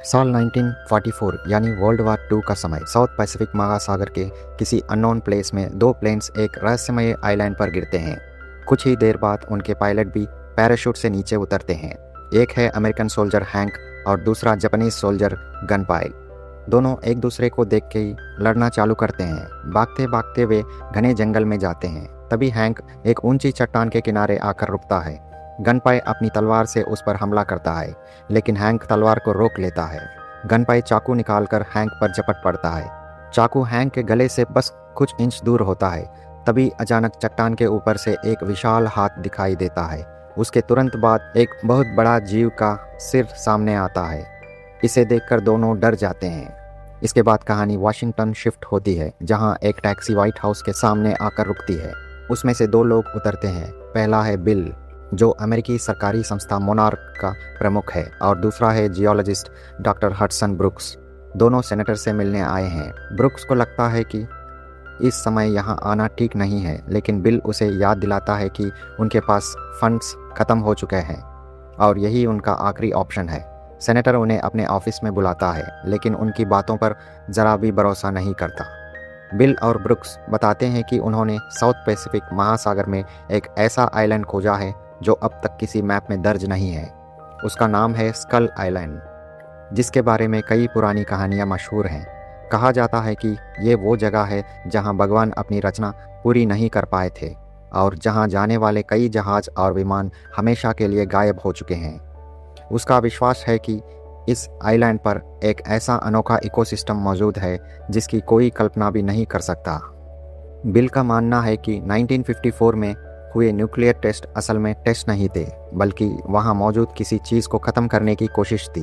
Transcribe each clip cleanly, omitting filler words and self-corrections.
साल 1944 यानी world war 2 का समय साउथ पैसिफिक महासागर के किसी अननोन प्लेस में दो प्लेन्स एक रहस्यमय आइलैंड पर गिरते हैं। कुछ ही देर बाद उनके पायलट भी पैराशूट से नीचे उतरते हैं। एक है अमेरिकन सोल्जर हैंक और दूसरा जापानीज सोल्जर गनपाई। दोनों एक दूसरे को देख के ही लड़ना चालू करते हैं। भागते भागते वे घने जंगल में जाते हैं। तभी हैंक एक ऊंची चट्टान के किनारे आकर रुकता है। गनपाई अपनी तलवार से उस पर हमला करता है, लेकिन हैंक तलवार को रोक लेता है। गनपाई चाकू निकालकर हैंक पर झपट पड़ता है। चाकू हैंक के गले से बस कुछ इंच दूर होता है। तभी अचानक चट्टान के ऊपर से एक विशाल हाथ दिखाई देता है। उसके तुरंत बाद एक बहुत बड़ा जीव का सिर सामने आता है। इसे देखकर दोनों डर जाते हैं। इसके बाद कहानी वाशिंगटन शिफ्ट होती है, जहां एक टैक्सी व्हाइट हाउस के सामने आकर रुकती है। उसमें से दो लोग उतरते हैं। पहला है बिल, जो अमेरिकी सरकारी संस्था मोनार्क का प्रमुख है, और दूसरा है जियोलॉजिस्ट डॉक्टर हडसन ब्रुक्स। दोनों सेनेटर से मिलने आए हैं। ब्रुक्स को लगता है कि इस समय यहाँ आना ठीक नहीं है, लेकिन बिल उसे याद दिलाता है कि उनके पास फंड्स खत्म हो चुके हैं और यही उनका आखिरी ऑप्शन है। सेनेटर उन्हें अपने ऑफिस में बुलाता है, लेकिन उनकी बातों पर ज़रा भी भरोसा नहीं करता। बिल और ब्रुक्स बताते हैं कि उन्होंने साउथ पैसिफिक महासागर में एक ऐसा आइलैंड खोजा है जो अब तक किसी मैप में दर्ज नहीं है। उसका नाम है स्कल आइलैंड, जिसके बारे में कई पुरानी कहानियाँ मशहूर हैं। कहा जाता है कि ये वो जगह है जहाँ भगवान अपनी रचना पूरी नहीं कर पाए थे और जहाँ जाने वाले कई जहाज और विमान हमेशा के लिए गायब हो चुके हैं। उसका विश्वास है कि इस आइलैंड पर एक ऐसा अनोखा इकोसिस्टम मौजूद है जिसकी कोई कल्पना भी नहीं कर सकता। बिल का मानना है कि 1954 में हुए न्यूक्लियर टेस्ट असल में टेस्ट नहीं थे, बल्कि वहां मौजूद किसी चीज़ को ख़त्म करने की कोशिश थी।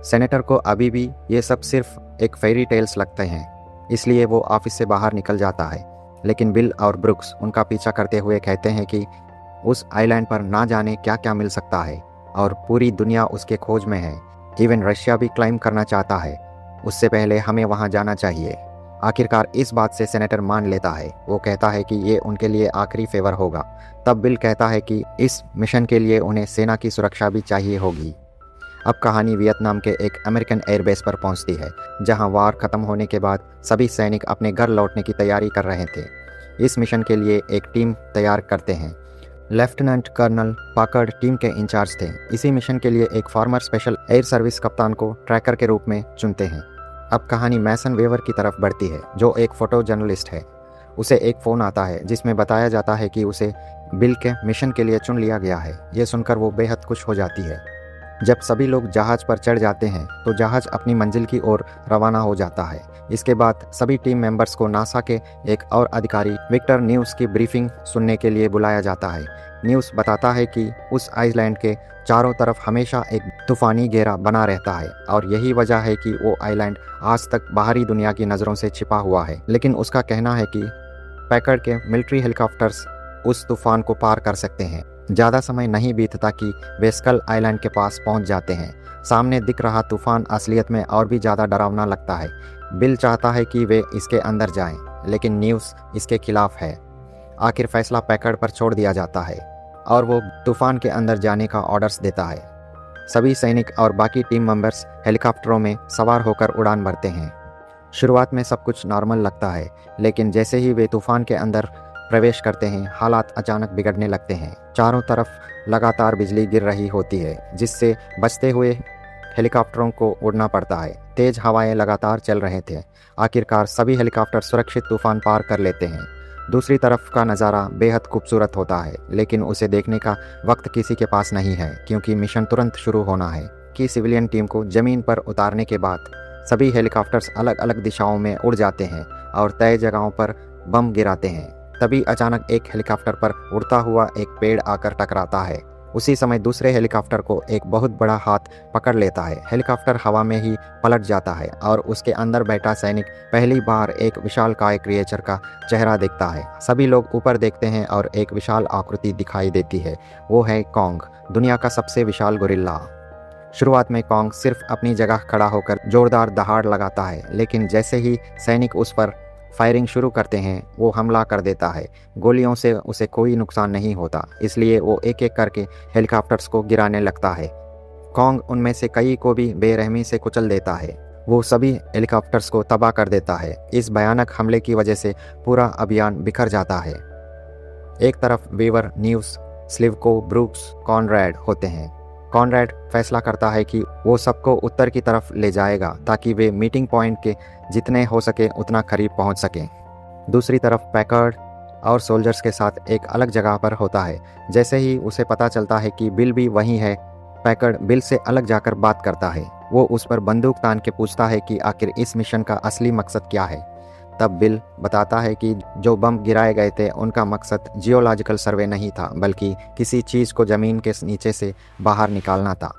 सेनेटर को अभी भी ये सब सिर्फ एक फेरी टेल्स लगते हैं, इसलिए वो ऑफिस से बाहर निकल जाता है। लेकिन बिल और ब्रुक्स उनका पीछा करते हुए कहते हैं कि उस आइलैंड पर ना जाने क्या क्या मिल सकता है और पूरी दुनिया उसके खोज में है। इवन रशिया भी क्लाइम करना चाहता है। उससे पहले हमें वहां जाना चाहिए। आखिरकार इस बात से सेनेटर मान लेता है। वो कहता है कि ये उनके लिए आखिरी फेवर होगा। तब बिल कहता है कि इस मिशन के लिए उन्हें सेना की सुरक्षा भी चाहिए होगी। अब कहानी वियतनाम के एक अमेरिकन एयरबेस पर पहुंचती है, जहां वार खत्म होने के बाद सभी सैनिक अपने घर लौटने की तैयारी कर रहे थे। इस मिशन के लिए एक टीम तैयार करते हैं। लेफ्टिनेंट कर्नल पाकर्ड टीम के इंचार्ज थे। इसी मिशन के लिए एक फॉर्मर स्पेशल एयर सर्विस कप्तान को ट्रैकर के रूप में चुनते हैं। अब कहानी मैसन वेवर की तरफ बढ़ती है, जो एक फोटो जर्नलिस्ट है। उसे एक फ़ोन आता है जिसमें बताया जाता है कि उसे बिल के मिशन के लिए चुन लिया गया है। ये सुनकर वो बेहद खुश हो जाती है। जब सभी लोग जहाज़ पर चढ़ जाते हैं तो जहाज़ अपनी मंजिल की ओर रवाना हो जाता है। इसके बाद सभी टीम मेंबर्स को नासा के एक और अधिकारी विक्टर न्यूज़ की ब्रीफिंग सुनने के लिए बुलाया जाता है। न्यूज़ बताता है कि उस आइलैंड के चारों तरफ हमेशा एक तूफानी घेरा बना रहता है और यही वजह है कि वो आइलैंड आज तक बाहरी दुनिया की नज़रों से छिपा हुआ है। लेकिन उसका कहना है कि पैकर्ड के मिलिट्री हेलीकॉप्टर्स उस तूफान को पार कर सकते हैं। ज़्यादा समय नहीं बीतता कि वे स्कल आइलैंड के पास पहुंच जाते हैं। सामने दिख रहा तूफान असलियत में और भी ज़्यादा डरावना लगता है। बिल चाहता है कि वे इसके अंदर जाएं, लेकिन न्यूज़ इसके खिलाफ है। आखिर फैसला पैकर्ड पर छोड़ दिया जाता है और वो तूफान के अंदर जाने का ऑर्डर्स देता है। सभी सैनिक और बाकी टीम मेंबर्स हेलीकॉप्टरों में सवार होकर उड़ान भरते हैं। शुरुआत में सब कुछ नॉर्मल लगता है, लेकिन जैसे ही वे तूफान के अंदर प्रवेश करते हैं, हालात अचानक बिगड़ने लगते हैं। चारों तरफ लगातार बिजली गिर रही होती है, जिससे बचते हुए हेलीकॉप्टरों को उड़ना पड़ता है। तेज हवाएं लगातार चल रहे थे। आखिरकार सभी हेलीकॉप्टर सुरक्षित तूफान पार कर लेते हैं। दूसरी तरफ का नज़ारा बेहद खूबसूरत होता है, लेकिन उसे देखने का वक्त किसी के पास नहीं है, क्योंकि मिशन तुरंत शुरू होना है। कि सिविलियन टीम को ज़मीन पर उतारने के बाद सभी हेलीकॉप्टर्स अलग अलग दिशाओं में उड़ जाते हैं और तय जगहों पर बम गिराते हैं। तभी अचानक एक हेलीकॉप्टर पर उड़ता हुआ एक पेड़ आकर टकराता है। उसी समय दूसरे हेलीकॉप्टर को एक बहुत बड़ा हाथ पकड़ लेता है। हेलीकॉप्टर हवा में ही पलट जाता है और उसके अंदर बैठा सैनिक पहली बार एक विशालकाय क्रिएचर का चेहरा देखता है। सभी लोग ऊपर देखते हैं और एक विशाल आकृति दिखाई देती है। वो है कॉन्ग, दुनिया का सबसे विशाल गोरिल्ला। शुरुआत में कॉन्ग सिर्फ अपनी जगह खड़ा होकर जोरदार दहाड़ लगाता है, लेकिन जैसे ही सैनिक उस पर फायरिंग शुरू करते हैं वो हमला कर देता है। गोलियों से उसे कोई नुकसान नहीं होता, इसलिए वो एक एक करके हेलीकॉप्टर्स को गिराने लगता है। कॉन्ग उनमें से कई को भी बेरहमी से कुचल देता है। वो सभी हेलीकॉप्टर्स को तबाह कर देता है। इस भयानक हमले की वजह से पूरा अभियान बिखर जाता है। एक तरफ वेवर, न्यूज़, स्लिवको, ब्रूक्स, कॉनरैड होते हैं। कॉनरैड फैसला करता है कि वो सबको उत्तर की तरफ ले जाएगा ताकि वे मीटिंग पॉइंट के जितने हो सके उतना करीब पहुंच सकें। दूसरी तरफ पैकर्ड और सोल्जर्स के साथ एक अलग जगह पर होता है। जैसे ही उसे पता चलता है कि बिल भी वहीं है, पैकर्ड बिल से अलग जाकर बात करता है। वो उस पर बंदूक तान के पूछता है कि आखिर इस मिशन का असली मकसद क्या है। तब बिल बताता है कि जो बम गिराए गए थे उनका मकसद जियोलॉजिकल सर्वे नहीं था, बल्कि किसी चीज़ को ज़मीन के नीचे से बाहर निकालना था।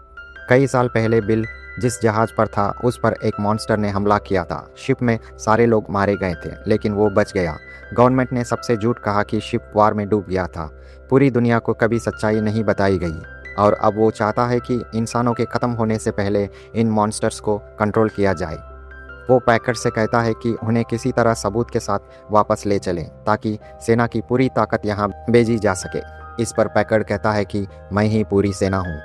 कई साल पहले बिल जिस जहाज़ पर था उस पर एक मॉन्स्टर ने हमला किया था। शिप में सारे लोग मारे गए थे, लेकिन वो बच गया। गवर्नमेंट ने सबसे झूठ कहा कि शिप वार में डूब गया था। पूरी दुनिया को कभी सच्चाई नहीं बताई गई और अब वो चाहता है कि इंसानों के ख़त्म होने से पहले इन मॉन्स्टर्स को कंट्रोल किया जाए। वो पैकर्ड से कहता है कि उन्हें किसी तरह सबूत के साथ वापस ले चलें ताकि सेना की पूरी ताकत यहाँ भेजी जा सके। इस पर पैकर्ड कहता है कि मैं ही पूरी सेना हूँ।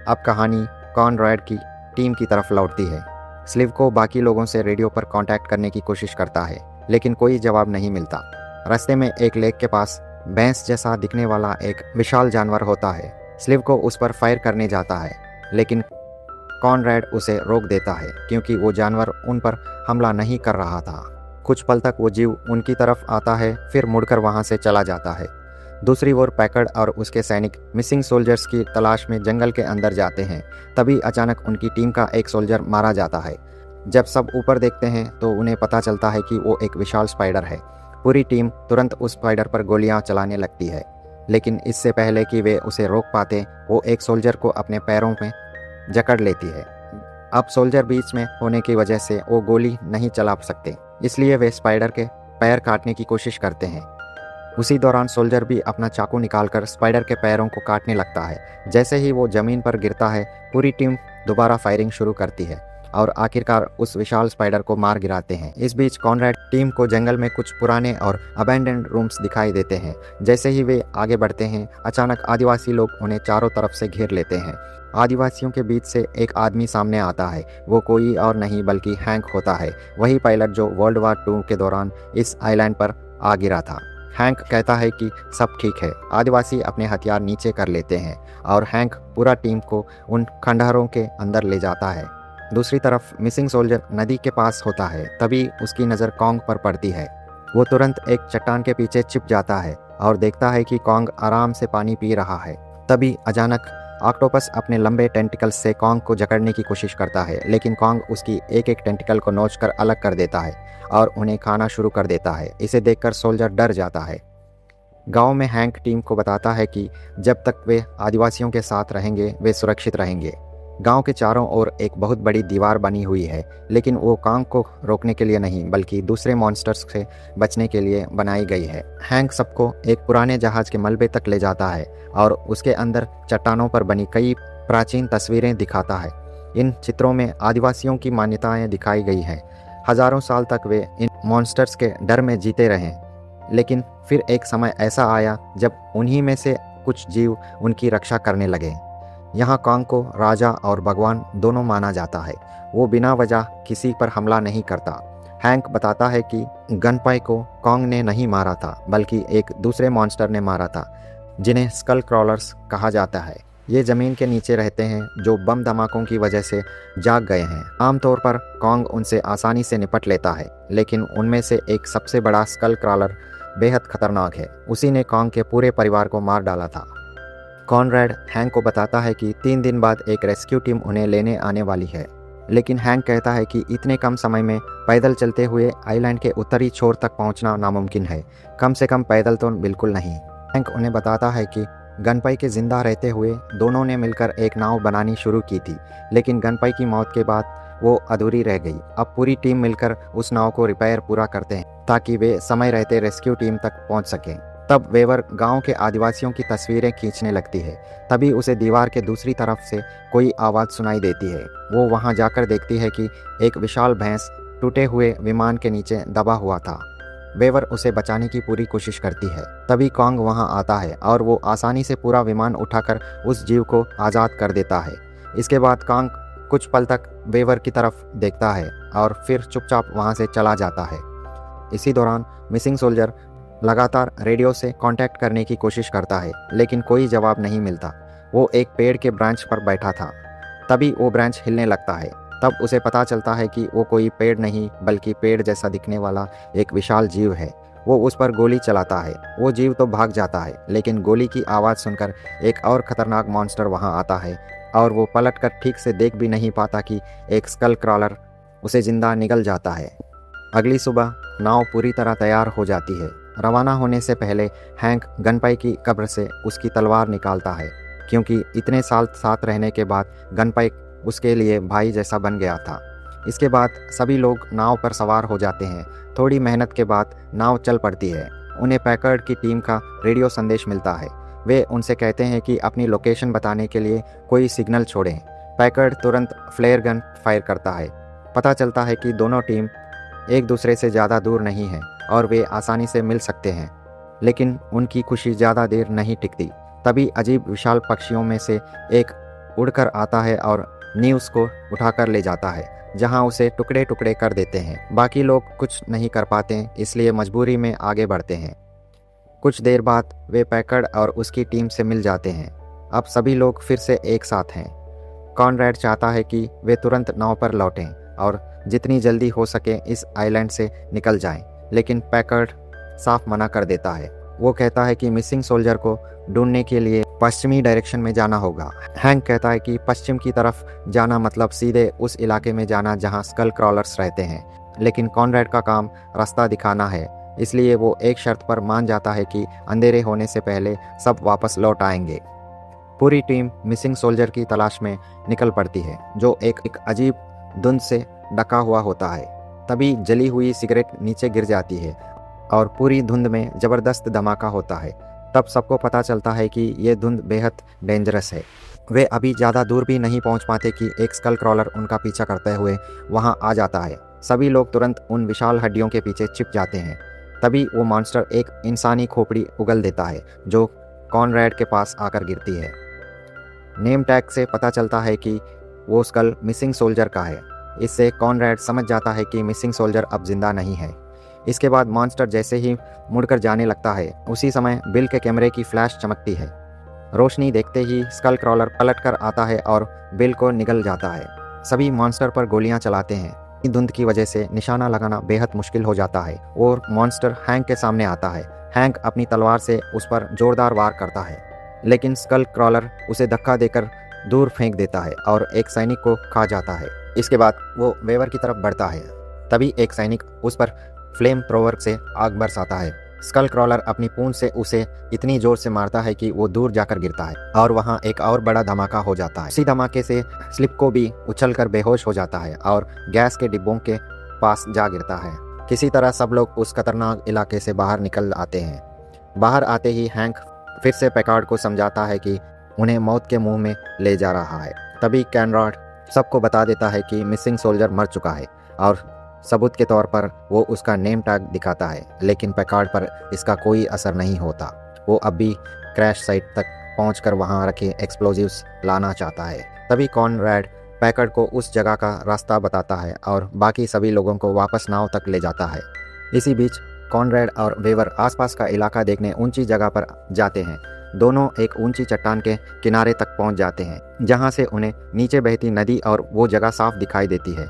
अब कहानी कॉनरैड की टीम की तरफ लौटती है। स्लिव को बाकी लोगों से रेडियो पर कांटेक्ट करने की कोशिश करता है, लेकिन कोई जवाब नहीं मिलता। रास्ते में एक लेक के पास भैंस जैसा दिखने वाला एक विशाल जानवर होता है। स्लिव को उस पर फायर करने जाता है, लेकिन कॉनरैड उसे रोक देता है क्योंकि वो जानवर उन पर हमला नहीं कर रहा था। कुछ पल तक वो जीव उनकी तरफ आता है, फिर मुड़कर वहाँ से चला जाता है। दूसरी ओर पैकर्ड और उसके सैनिक मिसिंग सोल्जर्स की तलाश में जंगल के अंदर जाते हैं। तभी अचानक उनकी टीम का एक सोल्जर मारा जाता है। जब सब ऊपर देखते हैं तो उन्हें पता चलता है कि वो एक विशाल स्पाइडर है। पूरी टीम तुरंत उस स्पाइडर पर गोलियां चलाने लगती है, लेकिन इससे पहले कि वे उसे रोक पाते, वो एक सोल्जर को अपने पैरों में जकड़ लेती है। अब सोल्जर बीच में होने की वजह से वो गोली नहीं चला सकते, इसलिए वे स्पाइडर के पैर काटने की कोशिश करते हैं। उसी दौरान सोल्जर भी अपना चाकू निकालकर स्पाइडर के पैरों को काटने लगता है। जैसे ही वो ज़मीन पर गिरता है, पूरी टीम दोबारा फायरिंग शुरू करती है और आखिरकार उस विशाल स्पाइडर को मार गिराते हैं। इस बीच कॉनरैड टीम को जंगल में कुछ पुराने और अबैंडन्ड रूम्स दिखाई देते हैं। जैसे ही वे आगे बढ़ते हैं, अचानक आदिवासी लोग उन्हें चारों तरफ से घेर लेते हैं। आदिवासियों के बीच से एक आदमी सामने आता है। वो कोई और नहीं बल्कि हैंक होता है, वही पायलट जो वर्ल्ड वार 2 के दौरान इस आइलैंड पर आ गिरा था। हैंक कहता है कि सब ठीक है। आदिवासी अपने हथियार नीचे कर लेते हैं और हैंक पूरा टीम को उन खंडहरों के अंदर ले जाता है। दूसरी तरफ मिसिंग सोल्जर नदी के पास होता है। तभी उसकी नज़र कॉन्ग पर पड़ती है। वो तुरंत एक चट्टान के पीछे छिप जाता है और देखता है कि कॉन्ग आराम से पानी पी रहा है। तभी अचानक ऑक्टोपस अपने लंबे टेंटिकल्स से कॉन्ग को जकड़ने की कोशिश करता है, लेकिन कॉन्ग उसकी एक एक टेंटिकल को नोचकर अलग कर देता है और उन्हें खाना शुरू कर देता है। इसे देखकर सोल्जर डर जाता है। गांव में हैंक टीम को बताता है कि जब तक वे आदिवासियों के साथ रहेंगे वे सुरक्षित रहेंगे। गांव के चारों ओर एक बहुत बड़ी दीवार बनी हुई है, लेकिन वो कॉन्ग को रोकने के लिए नहीं बल्कि दूसरे मॉन्स्टर्स से बचने के लिए बनाई गई है। हैंक सबको एक पुराने जहाज के मलबे तक ले जाता है और उसके अंदर चट्टानों पर बनी कई प्राचीन तस्वीरें दिखाता है। इन चित्रों में आदिवासियों की मान्यताएं दिखाई गई हैं। हजारों साल तक वे इन मॉन्स्टर्स के डर में जीते रहे, लेकिन फिर एक समय ऐसा आया जब उन्हीं में से कुछ जीव उनकी रक्षा करने लगे। यहाँ कॉन्ग को राजा और भगवान दोनों माना जाता है। वो बिना वजह किसी पर हमला नहीं करता। हैंक बताता है कि गनपाई को कॉन्ग ने नहीं मारा था, बल्कि एक दूसरे मॉन्स्टर ने मारा था, जिन्हें स्कल क्रॉलर्स कहा जाता है। ये ज़मीन के नीचे रहते हैं, जो बम धमाकों की वजह से जाग गए हैं। आमतौर पर कॉन्ग उनसे आसानी से निपट लेता है, लेकिन उनमें से एक सबसे बड़ा स्कल क्रॉलर बेहद खतरनाक है। उसी ने कॉन्ग के पूरे परिवार को मार डाला था। कॉनरैड हैंक को बताता है कि 3 दिन बाद एक रेस्क्यू टीम उन्हें लेने आने वाली है, लेकिन हैंक कहता है कि इतने कम समय में पैदल चलते हुए आइलैंड के उत्तरी छोर तक पहुंचना नामुमकिन है, कम से कम पैदल तो बिल्कुल नहीं। हैंक उन्हें बताता है कि गनपाई के जिंदा रहते हुए दोनों ने मिलकर एक नाव बनानी शुरू की थी, लेकिन गनपाई की मौत के बाद वो अधूरी रह गई। अब पूरी टीम मिलकर उस नाव को रिपेयर पूरा करते हैं ताकि वे समय रहते रेस्क्यू टीम तक पहुंच सकें। तब वेवर गांव के आदिवासियों की तस्वीरें खींचने लगती है। तभी उसे दीवार के दूसरी तरफ से कोई आवाज़ सुनाई देती है। वो वहां जाकर देखती है कि एक विशाल भैंस टूटे हुए विमान के नीचे दबा हुआ था। वेवर उसे बचाने की पूरी कोशिश करती है। तभी कॉन्ग वहां आता है और वो आसानी से पूरा विमान उठाकर उस जीव को आज़ाद कर देता है। इसके बाद कांग कुछ पल तक वेवर की तरफ देखता है और फिर चुपचाप वहाँ से चला जाता है। इसी दौरान मिसिंग सोल्जर लगातार रेडियो से कांटेक्ट करने की कोशिश करता है, लेकिन कोई जवाब नहीं मिलता। वो एक पेड़ के ब्रांच पर बैठा था। तभी वो ब्रांच हिलने लगता है। तब उसे पता चलता है कि वो कोई पेड़ नहीं बल्कि पेड़ जैसा दिखने वाला एक विशाल जीव है। वो उस पर गोली चलाता है। वो जीव तो भाग जाता है, लेकिन गोली की आवाज़ सुनकर एक और खतरनाक मॉन्स्टर वहाँ आता है और वो पलटकर ठीक से देख भी नहीं पाता कि एक स्कल क्रॉलर उसे जिंदा निगल जाता है। अगली सुबह नाव पूरी तरह तैयार हो जाती है। रवाना होने से पहले हैंक गनपाई की कब्र से उसकी तलवार निकालता है, क्योंकि इतने साल साथ रहने के बाद गनपाई उसके लिए भाई जैसा बन गया था। इसके बाद सभी लोग नाव पर सवार हो जाते हैं। थोड़ी मेहनत के बाद नाव चल पड़ती है। उन्हें पैकर्ड की टीम का रेडियो संदेश मिलता है। वे उनसे कहते हैं कि अपनी लोकेशन बताने के लिए कोई सिग्नल छोड़ें। पैकर्ड तुरंत फ्लेयर गन फायर करता है। पता चलता है कि दोनों टीम एक दूसरे से ज़्यादा दूर नहीं है और वे आसानी से मिल सकते हैं, लेकिन उनकी खुशी ज़्यादा देर नहीं टिकती। तभी अजीब विशाल पक्षियों में से एक उड़कर आता है और न्यूज़ को उठाकर ले जाता है, जहां उसे टुकड़े टुकड़े कर देते हैं। बाकी लोग कुछ नहीं कर पाते, इसलिए मजबूरी में आगे बढ़ते हैं। कुछ देर बाद वे पैकर्ड और उसकी टीम से मिल जाते हैं। अब सभी लोग फिर से एक साथ हैं। कॉनरैड चाहता है कि वे तुरंत नाव पर लौटें और जितनी जल्दी हो सके इस आइलैंड से निकल जाएं, लेकिन पैकर्ड साफ मना कर देता है। वो कहता है कि मिसिंग सोल्जर को ढूंढने के लिए पश्चिमी डायरेक्शन में जाना होगा। हैंक कहता है कि पश्चिम की तरफ जाना मतलब सीधे उस इलाके में जाना जहां स्कल क्रॉलर्स रहते हैं, लेकिन कॉनरैड का काम रास्ता दिखाना है, इसलिए वो एक शर्त पर मान जाता है कि अंधेरे होने से पहले सब वापस लौट आएंगे। पूरी टीम मिसिंग सोल्जर की तलाश में निकल पड़ती है, जो एक अजीब धुंध से ढका हुआ होता है। तभी जली हुई सिगरेट नीचे गिर जाती है और पूरी धुंध में ज़बरदस्त धमाका होता है। तब सबको पता चलता है कि ये धुंध बेहद डेंजरस है। वे अभी ज़्यादा दूर भी नहीं पहुंच पाते कि एक स्कल क्रॉलर उनका पीछा करते हुए वहां आ जाता है। सभी लोग तुरंत उन विशाल हड्डियों के पीछे छिप जाते हैं। तभी वो मॉन्स्टर एक इंसानी खोपड़ी उगल देता है, जो कॉनरैड के पास आकर गिरती है। नेम टैग से पता चलता है कि वो स्कल मिसिंग सोल्जर का है। इससे कॉनरैड समझ जाता है कि मिसिंग सोल्जर अब जिंदा नहीं है। इसके बाद मॉन्स्टर जैसे ही मुड़कर जाने लगता है, उसी समय बिल के कैमरे की फ्लैश चमकती है। रोशनी देखते ही स्कल क्रॉलर पलटकर आता है और बिल को निगल जाता है। सभी मॉन्स्टर पर गोलियां चलाते हैं। धुंध की वजह से निशाना लगाना बेहद मुश्किल हो जाता है और मॉन्स्टर हैंक के सामने आता है। हैंक अपनी तलवार से उस पर जोरदार वार करता है, लेकिन स्कल क्रॉलर उसे धक्का देकर दूर फेंक देता है और एक सैनिक को खा जाता है। इसके बाद वो वेवर की तरफ बढ़ता है। तभी एक सैनिक उस पर फ्लेम थ्रोवर से आग बरसाता है। स्कल क्रॉलर अपनी पूंछ से उसे इतनी जोर से मारता है कि वो दूर जाकर गिरता है और वहाँ एक और बड़ा धमाका हो जाता है। इसी धमाके से स्लिप को भी उछलकर बेहोश हो जाता है और गैस के डिब्बों के पास जा गिरता है। किसी तरह सब लोग उस खतरनाक इलाके से बाहर निकल आते हैं। बाहर आते ही हैंक फिर से पैकार्ड को समझाता है कि उन्हें मौत के मुंह में ले जा रहा है। तभी कैनरॉड सबको बता देता है कि मिसिंग सोल्जर मर चुका है और सबूत के तौर पर वो उसका नेम टैग दिखाता है, लेकिन पैकार्ड पर इसका कोई असर नहीं होता। वो अब भी क्रैश साइट तक पहुंचकर वहां रखे एक्सप्लोजिव्स लाना चाहता है। तभी कॉनरैड पैकार्ड को उस जगह का रास्ता बताता है और बाकी सभी लोगों को वापस नाव तक ले जाता है। इसी बीच कॉनरैड और वेवर आसपास का इलाका देखने ऊंची जगह पर जाते हैं। दोनों एक ऊंची चट्टान के किनारे तक पहुंच जाते हैं, जहां से उन्हें नीचे बहती नदी और वो जगह साफ दिखाई देती है।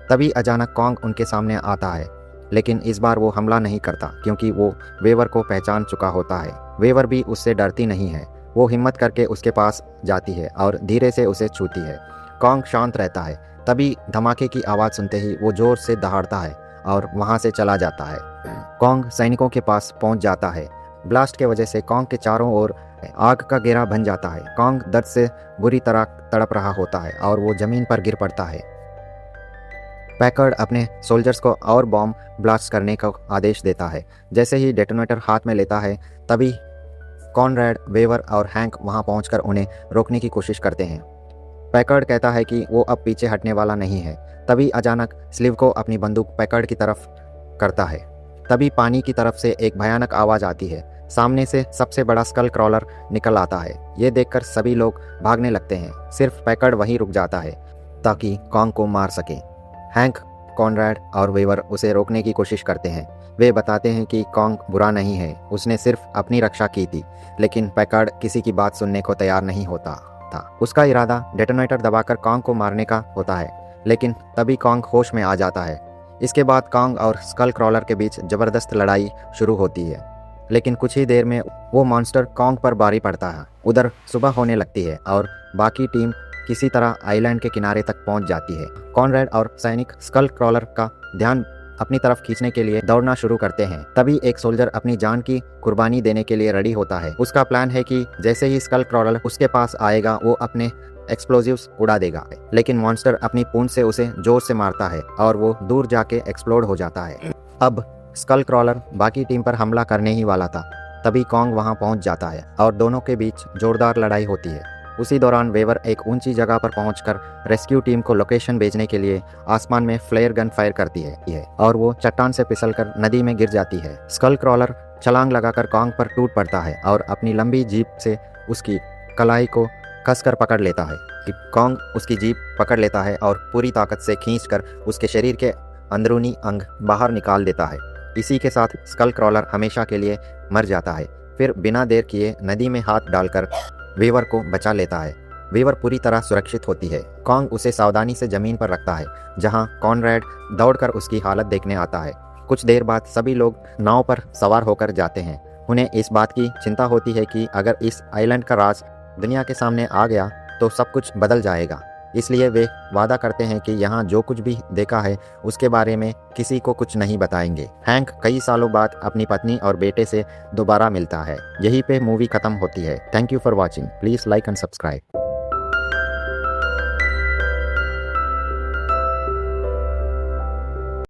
तभी अचानक कॉन्ग उनके सामने आता है, लेकिन इस बार वो हमला नहीं करता क्योंकि वो वेवर को पहचान चुका होता है। वेवर भी उससे डरती नहीं है। वो हिम्मत करके उसके पास जाती है और धीरे से उसे छूती है। कॉन्ग शांत रहता है। तभी धमाके की आवाज़ सुनते ही वो जोर से दहाड़ता है और वहाँ से चला जाता है। कॉन्ग सैनिकों के पास पहुँच जाता है। ब्लास्ट के वजह से कॉन्ग के चारों ओर आग का घेरा बन जाता है। कॉन्ग दर्द से बुरी तरह तड़प रहा होता है और वो ज़मीन पर गिर पड़ता है। पैकार्ड अपने सोल्जर्स को और बॉम्ब ब्लास्ट करने का आदेश देता है। जैसे ही डेटोनेटर हाथ में लेता है, तभी कॉनरैड, वेवर और हैंक वहां पहुंचकर उन्हें रोकने की कोशिश करते हैं। पैकार्ड कहता है कि वो अब पीछे हटने वाला नहीं है। तभी अचानक स्लिव को अपनी बंदूक पैकार्ड की तरफ करता है। तभी पानी की तरफ से एक भयानक आवाज़ आती है। सामने से सबसे बड़ा स्कल क्रॉलर निकल आता है। ये देखकर सभी लोग भागने लगते हैं। सिर्फ पैकर्ड वहीं रुक जाता है ताकि कॉन्ग को मार सके। हैंक, कॉनरैड और वेवर उसे रोकने की कोशिश करते हैं। वे बताते हैं कि कॉन्ग बुरा नहीं है, उसने सिर्फ अपनी रक्षा की थी। लेकिन पैकर्ड किसी की बात सुनने को तैयार नहीं होता था। उसका इरादा डेटोनेटर दबाकर कॉन्ग को मारने का होता है, लेकिन तभी कॉन्ग होश में आ जाता है। इसके बाद कॉन्ग और स्कल क्रॉलर के बीच जबरदस्त लड़ाई शुरू होती है, लेकिन कुछ ही देर में वो मॉन्स्टर कॉन्ग पर भारी पड़ता है। उधर सुबह होने लगती है और बाकी टीम किसी तरह आइलैंड के किनारे तक पहुंच जाती है। कॉनरैड और सैनिक स्कल क्रॉलर का ध्यान अपनी तरफ खींचने के लिए दौड़ना शुरू करते हैं। तभी एक सोल्जर अपनी जान की कुर्बानी देने के लिए रेडी होता है। उसका प्लान है कि जैसे ही स्कल क्रॉलर उसके पास आएगा वो अपने एक्सप्लोजिव्स उड़ा देगा, लेकिन मॉन्स्टर अपनी पूंछ से उसे जोर से मारता है और वो दूर जाके एक्सप्लोड हो जाता है। अब स्कल क्रॉलर बाकी टीम पर हमला करने ही वाला था, तभी कॉन्ग वहां पहुंच जाता है और दोनों के बीच जोरदार लड़ाई होती है। उसी दौरान वेवर एक ऊंची जगह पर पहुंचकर रेस्क्यू टीम को लोकेशन भेजने के लिए आसमान में फ्लेयर गन फायर करती है और वो चट्टान से फिसलकर नदी में गिर जाती है। स्कल क्रॉलर छलांग लगाकर कॉन्ग पर टूट पड़ता है और अपनी लंबी जीभ से उसकी कलाई को कसकर पकड़ लेता है। कॉन्ग उसकी जीभ पकड़ लेता है और पूरी ताकत से खींचकर उसके शरीर के अंदरूनी अंग बाहर निकाल देता है। इसी के साथ स्कल क्रॉलर हमेशा के लिए मर जाता है। फिर बिना देर किए नदी में हाथ डालकर वेवर को बचा लेता है। वेवर पूरी तरह सुरक्षित होती है। कॉन्ग उसे सावधानी से जमीन पर रखता है, जहां कॉनरैड दौड़कर उसकी हालत देखने आता है। कुछ देर बाद सभी लोग नाव पर सवार होकर जाते हैं। उन्हें इस बात की चिंता होती है कि अगर इस आइलैंड का राज दुनिया के सामने आ गया तो सब कुछ बदल जाएगा। इसलिए वे वादा करते हैं कि यहाँ जो कुछ भी देखा है उसके बारे में किसी को कुछ नहीं बताएंगे। हैंक कई सालों बाद अपनी पत्नी और बेटे से दोबारा मिलता है। यहीं पे मूवी खत्म होती है। Thank you for watching. Please like and subscribe.